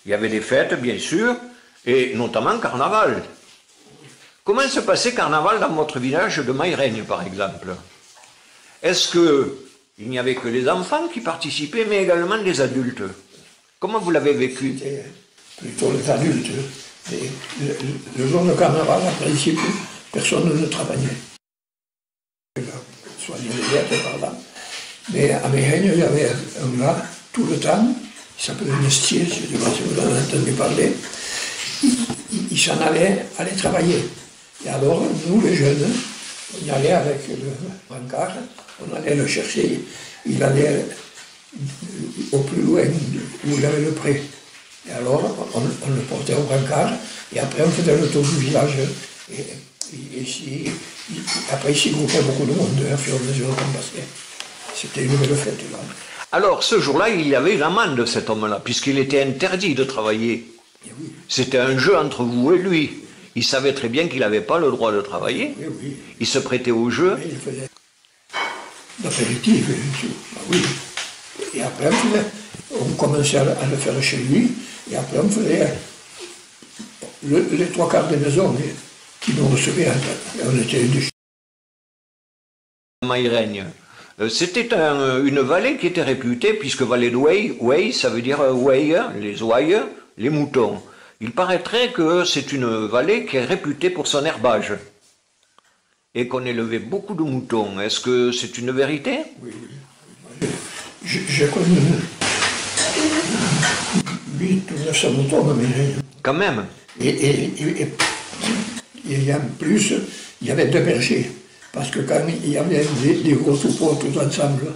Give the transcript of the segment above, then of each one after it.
Il y avait des fêtes, bien sûr, et notamment Carnaval. Comment se passait Carnaval dans votre village de Maïrègne, par exemple? Est-ce qu'il n'y avait que les enfants qui participaient, mais également des adultes? Comment vous l'avez vécu? C'était plutôt les adultes. Et le jour de Carnaval, en principe, personne ne travaillait. Soit les par là. Mais à Maïrègne, il y avait un gars, tout le temps, il s'appelait Nestier, je ne sais pas si vous en avez entendu parler. Il s'en allait aller travailler. Et alors, nous les jeunes, on y allait avec le brancard, on allait le chercher, il allait au plus loin où il avait le pré. Et alors, on le portait au brancard, et après on faisait le tour du village. Après, il s'y groupait beaucoup de monde, à fur et à mesure qu'on passait. C'était une belle fête, là. Alors, ce jour-là, il y avait une amende, cet homme-là, puisqu'il était interdit de travailler. Oui. C'était un jeu entre vous et lui. Il savait très bien qu'il n'avait pas le droit de travailler. Oui, oui. Il se prêtait au jeu. Mais il faisait l'apéritif, oui. Et après, on commençait à le faire chez lui, et après, on faisait les trois quarts des maisons qui nous recevaient. On était dessus. Maïrègne. C'était une vallée qui était réputée, puisque vallée de Way, ça veut dire Way, les ouailles, les moutons. Il paraîtrait que c'est une vallée qui est réputée pour son herbage et qu'on élevait beaucoup de moutons. Est-ce que c'est une vérité? Oui, oui. J'ai connu 8 ou 900 moutons dans Maïrègne. Quand même. Et en plus, il y avait 2 bergers. Parce que quand il y avait des gros troupeaux tous ensemble,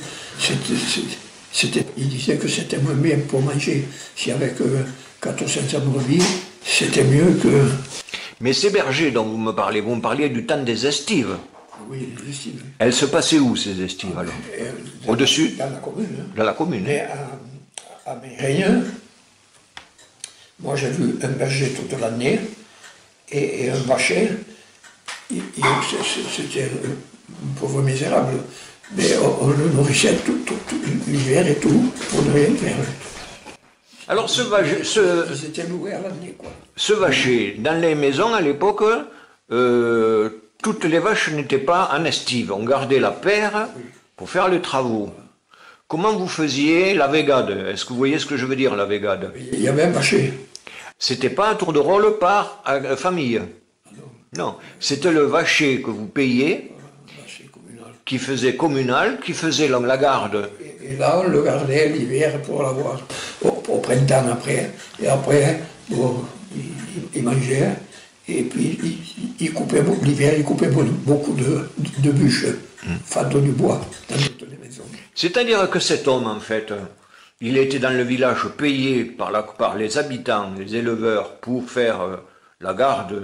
il disait que c'était moins bien pour manger. S'il y avait que 400 ou 500 brebis, c'était mieux que... Mais ces bergers dont vous me parliez du temps des estives. Oui, les estives. Elles se passaient où, ces estives, alors? Au-dessus? Dans la commune. Hein. Dans la commune. Mais à Maïrègne, moi j'ai vu un berger toute l'année et un vacher. C'était un pauvre misérable, mais on le nourrissait tout l'hiver et tout, pour ne rien faire. Alors C'était loué à l'année, quoi. Ce vacher, dans les maisons à l'époque, toutes les vaches n'étaient pas en estive. On gardait la paire pour faire les travaux. Comment vous faisiez la végade? Est-ce que vous voyez ce que je veux dire, la végade? Il y avait un vacher. C'était pas un tour de rôle par famille. Non, c'était le vacher que vous payiez, qui faisait communal, qui faisait la garde. Et là, on le gardait l'hiver pour l'avoir au printemps après. Et après, bon, il mangeait, et puis il coupait l'hiver, il coupait beaucoup de bûches, fantômes du bois, dans toutes les maisons. C'est-à-dire que cet homme, en fait, il était dans le village payé par les habitants, les éleveurs, pour faire... la garde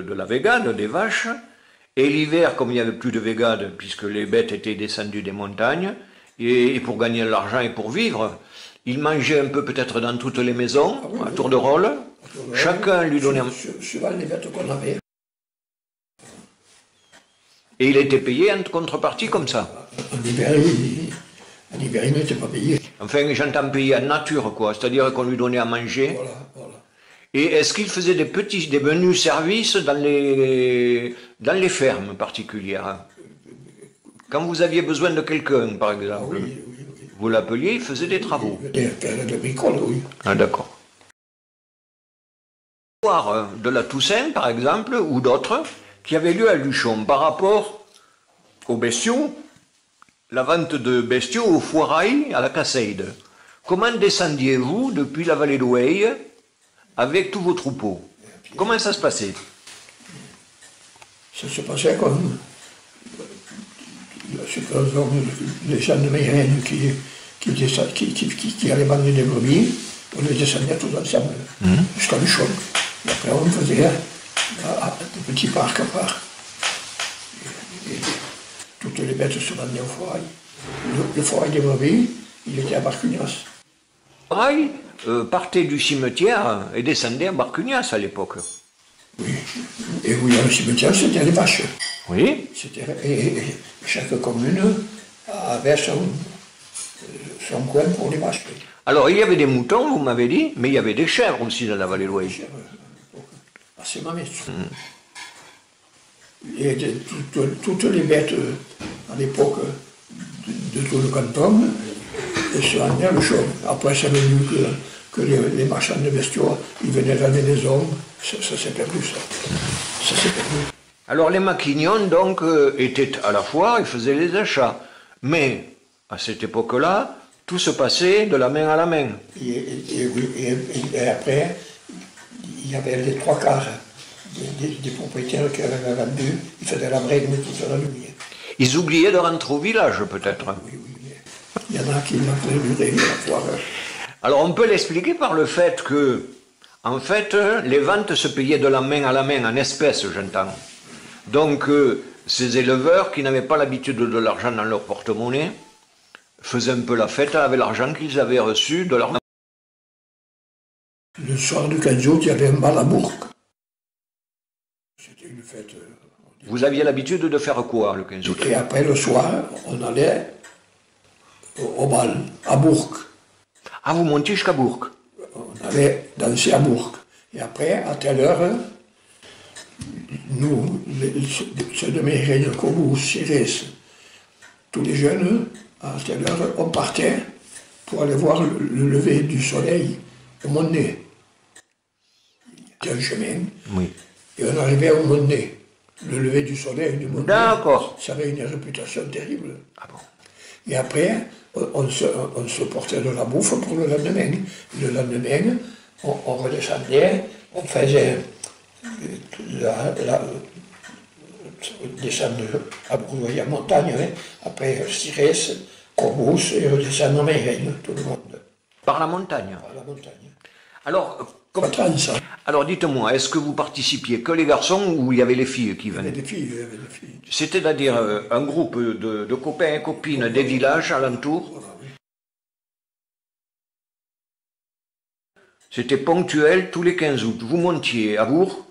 de la végade, des vaches, et l'hiver, comme il n'y avait plus de végade, puisque les bêtes étaient descendues des montagnes, et pour gagner de l'argent et pour vivre, il mangeait un peu peut-être dans toutes les maisons, à tour de rôle, chacun lui donnait... Suivant les bêtes qu'on avait. Et il était payé en contrepartie comme ça. En hiver, il n'était pas payé. Enfin, j'entends payer en nature, quoi, c'est-à-dire qu'on lui donnait à manger. Voilà. Et est-ce qu'il faisait des menus services dans les fermes particulières? Quand vous aviez besoin de quelqu'un, par exemple, oui. vous l'appeliez, il faisait des travaux. De bricole, oui. Ah, d'accord. L'histoire de la Toussaint, par exemple, ou d'autres, qui avait lieu à Luchon, par rapport aux bestiaux, la vente de bestiaux au foirail à la Casseide. Comment descendiez-vous depuis la vallée d'Oueil avec tous vos troupeaux? Comment ça se passait? Ça se passait comme les gens de Maïrègne qui allaient vendre des brebis, on les descendait tous ensemble, jusqu'à Luchon. Et après on faisait des petits parcs à part. Et toutes les bêtes se vendaient au foirail. Le foirail des brebis, il était à Barcugnas. Le foirail partait du cimetière et descendait à Barcugnas à l'époque. Oui, et où il y a le cimetière, c'était les vaches. Oui. Et chaque commune avait son coin pour les vaches. Alors, il y avait des moutons, vous m'avez dit, mais il y avait des chèvres aussi dans la vallée de l'Ouai. Assez mamesses. Et toutes les bêtes à l'époque de tout le canton, elles se rendaient à le chaume. Après, c'est venu que les marchands de bestiaux, ils venaient dans les maisons, ça s'est perdu ça. Ça s'est perdu. Alors, les maquignons, donc, étaient à la foire et faisaient les achats. Mais, à cette époque-là, tout se passait de la main à la main. Et après, il y avait les trois quarts des propriétaires qui avaient vendu, ils faisaient la brègue toute la nuit. Ils oubliaient de rentrer au village, peut-être. Oui, oui. Il y en a qui l'ont fait la foire. Alors, on peut l'expliquer par le fait que, en fait, les ventes se payaient de la main à la main, en espèces, j'entends. Donc, ces éleveurs qui n'avaient pas l'habitude de l'argent dans leur porte-monnaie faisaient un peu la fête avec l'argent qu'ils avaient reçu de leur... Le soir du 15 août, il y avait un bal à Bourg. C'était une fête. Vous aviez l'habitude de faire quoi le 15 août? Et après, le soir, on allait au bal, à Bourg. Ah, vous montiez jusqu'à Bourg? On allait danser à Bourg. Et après, à telle heure, nous, ceux de Mérignac, Cobous, Cérès, tous les jeunes, à telle heure, on partait pour aller voir le lever du soleil au Mont-Nez. C'était un chemin. Oui. Et on arrivait au Mont-Nez. Le lever du soleil du Mont-Nez. D'accord. Ça avait une réputation terrible. Ah bon? Et après, on se portait de la bouffe pour le lendemain. Le lendemain, on redescendait, on faisait descendre à Brouillé, à montagne, hein. Après Cérès, Cobous, et redescendre en Mérignac, tout le monde. Par la montagne? À la montagne. Alors, Pas tant, ça. alors dites-moi, est-ce que vous participiez que les garçons ou il y avait les filles qui Il y avait venaient? des filles, il y avait des filles. C'est-à-dire un groupe de copains et copines des villages alentours. Voilà, oui. C'était ponctuel tous les 15 août. Vous montiez à Bourg,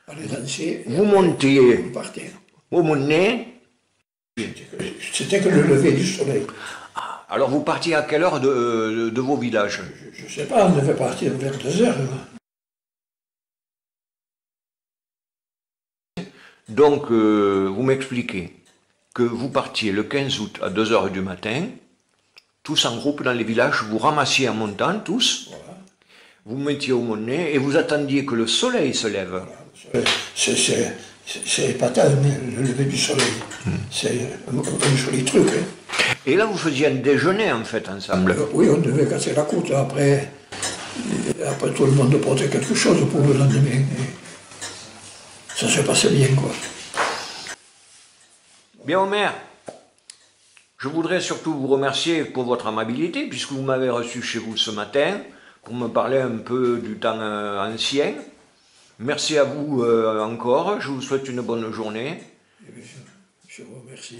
Aller danser, vous montez on partait. au Mont-Nez. C'était que le lever du soleil. Alors vous partiez à quelle heure de vos villages? Je ne sais pas, on devait partir vers 2 heures. Donc vous m'expliquez que vous partiez le 15 août à 2 heures du matin, tous en groupe dans les villages, vous ramassiez en montant tous, Voilà. vous mettiez au Mont-Nez et vous attendiez que le soleil se lève. C'est épatant, le lever du soleil. C'est un joli truc. Hein. Et là vous faisiez un déjeuner en fait ensemble. Oui, on devait casser la croûte. Après, tout le monde portait quelque chose pour le lendemain. Et ça se passait bien, quoi. Bien Omer, je voudrais surtout vous remercier pour votre amabilité puisque vous m'avez reçu chez vous ce matin pour me parler un peu du temps ancien. Merci à vous encore, je vous souhaite une bonne journée. Je vous remercie.